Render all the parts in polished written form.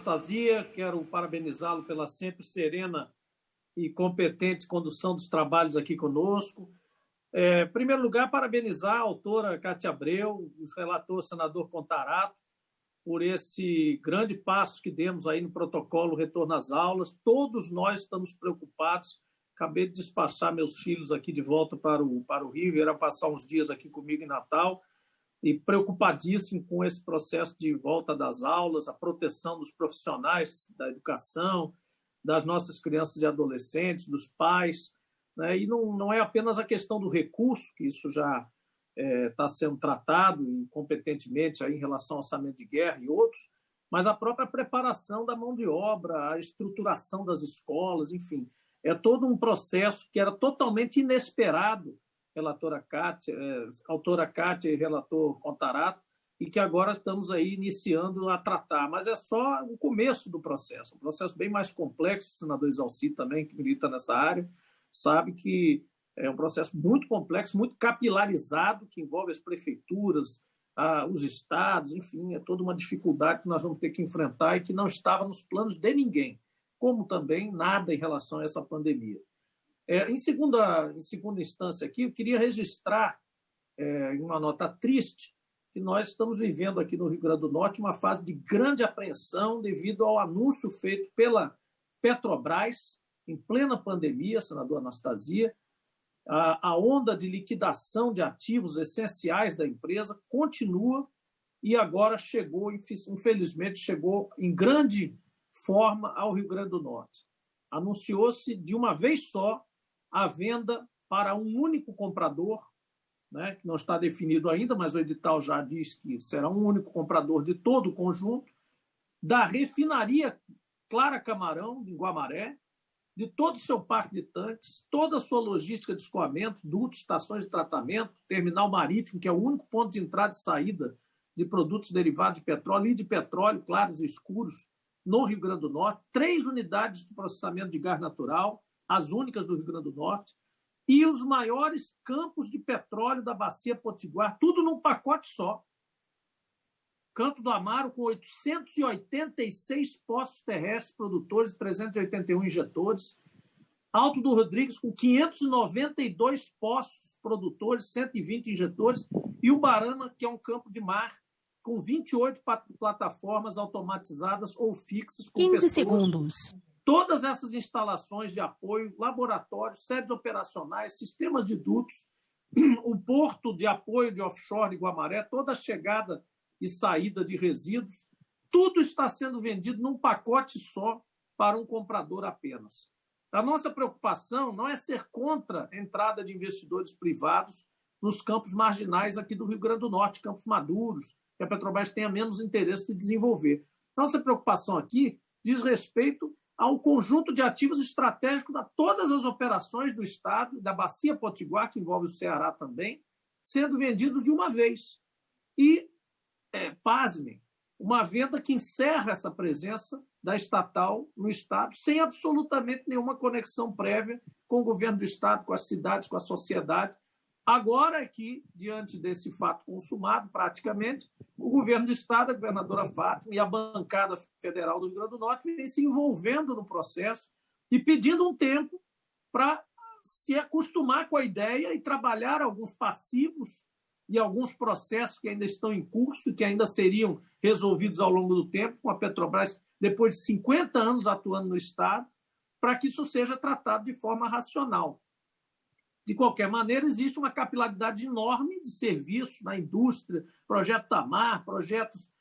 Anastasia, quero parabenizá-lo pela sempre serena e competente condução dos trabalhos aqui conosco. Em primeiro lugar, parabenizar a autora Cátia Abreu, o relator senador Contarato, por esse grande passo que demos aí no protocolo Retorno às Aulas. Todos nós estamos preocupados. Acabei de despachar meus filhos aqui de volta para o Rio, vieram passar uns dias aqui comigo em Natal, e preocupadíssimo com esse processo de volta das aulas, a proteção dos profissionais da educação, das nossas crianças e adolescentes, dos pais, né? E não é apenas a questão do recurso, que isso já está sendo tratado incompetentemente aí em relação ao orçamento de guerra e outros, mas a própria preparação da mão de obra, a estruturação das escolas, enfim, é todo um processo que era totalmente inesperado, autora Cátia e relator Contarato, e que agora estamos aí iniciando a tratar. Mas é só o começo do processo, um processo bem mais complexo. O senador Exalci também, que milita nessa área, sabe que é um processo muito complexo, muito capilarizado, que envolve as prefeituras, os estados, enfim, é toda uma dificuldade que nós vamos ter que enfrentar e que não estava nos planos de ninguém, como também nada em relação a essa pandemia. Em segunda instância aqui, eu queria registrar em uma nota triste que nós estamos vivendo aqui no Rio Grande do Norte uma fase de grande apreensão devido ao anúncio feito pela Petrobras em plena pandemia, senador Anastasia. A onda de liquidação de ativos essenciais da empresa continua e agora infelizmente chegou em grande forma ao Rio Grande do Norte. Anunciou-se de uma vez só a venda para um único comprador, né, que não está definido ainda, mas o edital já diz que será um único comprador de todo o conjunto, da refinaria Clara Camarão, em Guamaré, de todo o seu parque de tanques, toda a sua logística de escoamento, dutos, estações de tratamento, terminal marítimo, que é o único ponto de entrada e saída de produtos derivados de petróleo e de petróleo, claros e escuros, no Rio Grande do Norte, 3 unidades de processamento de gás natural, as únicas do Rio Grande do Norte, e os maiores campos de petróleo da Bacia Potiguar, tudo num pacote só. Canto do Amaro, com 886 poços terrestres produtores, 381 injetores. Alto do Rodrigues, com 592 poços produtores, 120 injetores. E o Barama, que é um campo de mar, com 28 plataformas automatizadas ou fixas. Com 15 segundos. Todas essas instalações de apoio, laboratórios, sedes operacionais, sistemas de dutos, o porto de apoio de offshore de Guamaré, toda a chegada e saída de resíduos, tudo está sendo vendido num pacote só para um comprador apenas. A nossa preocupação não é ser contra a entrada de investidores privados nos campos marginais aqui do Rio Grande do Norte, campos maduros, que a Petrobras tenha menos interesse de desenvolver. Nossa preocupação aqui diz respeito ao conjunto de ativos estratégicos de todas as operações do Estado, da Bacia Potiguar, que envolve o Ceará também, sendo vendidos de uma vez. E, pasmem, uma venda que encerra essa presença da estatal no Estado, sem absolutamente nenhuma conexão prévia com o governo do Estado, com as cidades, com a sociedade. Agora é que, diante desse fato consumado, praticamente, o governo do Estado, a governadora Fátima e a bancada federal do Rio Grande do Norte vem se envolvendo no processo e pedindo um tempo para se acostumar com a ideia e trabalhar alguns passivos e alguns processos que ainda estão em curso, que ainda seriam resolvidos ao longo do tempo, com a Petrobras, depois de 50 anos atuando no Estado, para que isso seja tratado de forma racional. De qualquer maneira, existe uma capilaridade enorme de serviços na indústria, projeto Tamar, projetos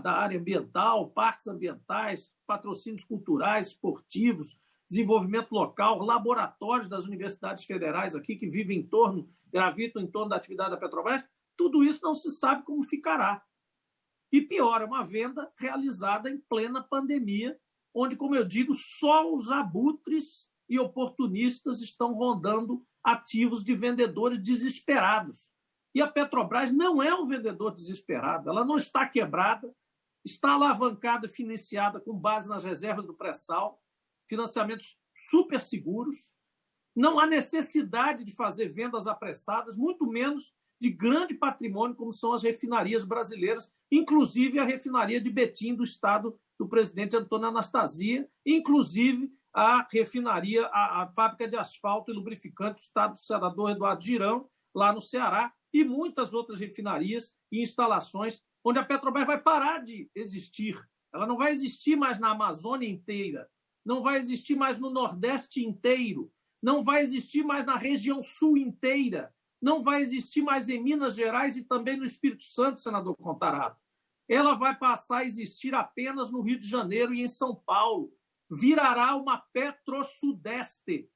da área ambiental, parques ambientais, patrocínios culturais, esportivos, desenvolvimento local, laboratórios das universidades federais aqui que gravitam em torno da atividade da Petrobras. Tudo isso não se sabe como ficará. E pior, é uma venda realizada em plena pandemia, onde, como eu digo, só os abutres e oportunistas estão rondando ativos de vendedores desesperados. E a Petrobras não é um vendedor desesperado, ela não está quebrada, está alavancada e financiada com base nas reservas do pré-sal, financiamentos super seguros, não há necessidade de fazer vendas apressadas, muito menos de grande patrimônio, como são as refinarias brasileiras, inclusive a refinaria de Betim, do estado do presidente Antônio Anastasia, inclusive a refinaria, a fábrica de asfalto e lubrificante do estado do senador Eduardo Girão, lá no Ceará, e muitas outras refinarias e instalações onde a Petrobras vai parar de existir. Ela não vai existir mais na Amazônia inteira, não vai existir mais no Nordeste inteiro, não vai existir mais na região Sul inteira, não vai existir mais em Minas Gerais e também no Espírito Santo, senador Contarato. Ela vai passar a existir apenas no Rio de Janeiro e em São Paulo. Virará uma Petrosudeste.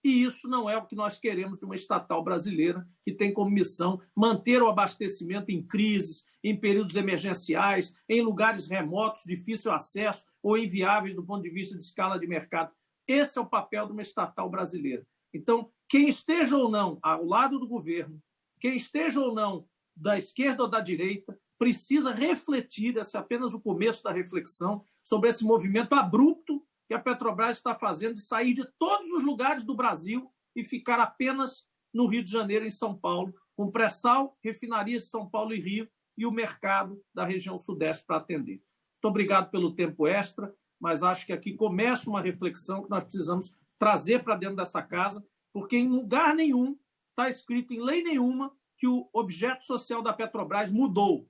E isso não é o que nós queremos de uma estatal brasileira que tem como missão manter o abastecimento em crises, em períodos emergenciais, em lugares remotos, difícil acesso ou inviáveis do ponto de vista de escala de mercado. Esse é o papel de uma estatal brasileira. Então, quem esteja ou não ao lado do governo, quem esteja ou não da esquerda ou da direita, precisa refletir, esse é apenas o começo da reflexão, sobre esse movimento abrupto que a Petrobras está fazendo de sair de todos os lugares do Brasil e ficar apenas no Rio de Janeiro e em São Paulo, com pré-sal, refinarias de São Paulo e Rio e o mercado da região Sudeste para atender. Muito obrigado pelo tempo extra, mas acho que aqui começa uma reflexão que nós precisamos trazer para dentro dessa casa, porque em lugar nenhum está escrito, em lei nenhuma, que o objeto social da Petrobras mudou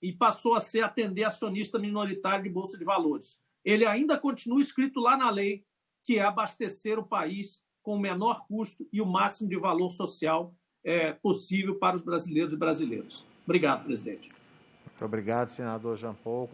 e passou a ser atender acionista minoritário de Bolsa de Valores. Ele ainda continua escrito lá na lei, que é abastecer o país com o menor custo e o máximo de valor social possível para os brasileiros e brasileiras. Obrigado, presidente. Muito obrigado, senador Jean Paul.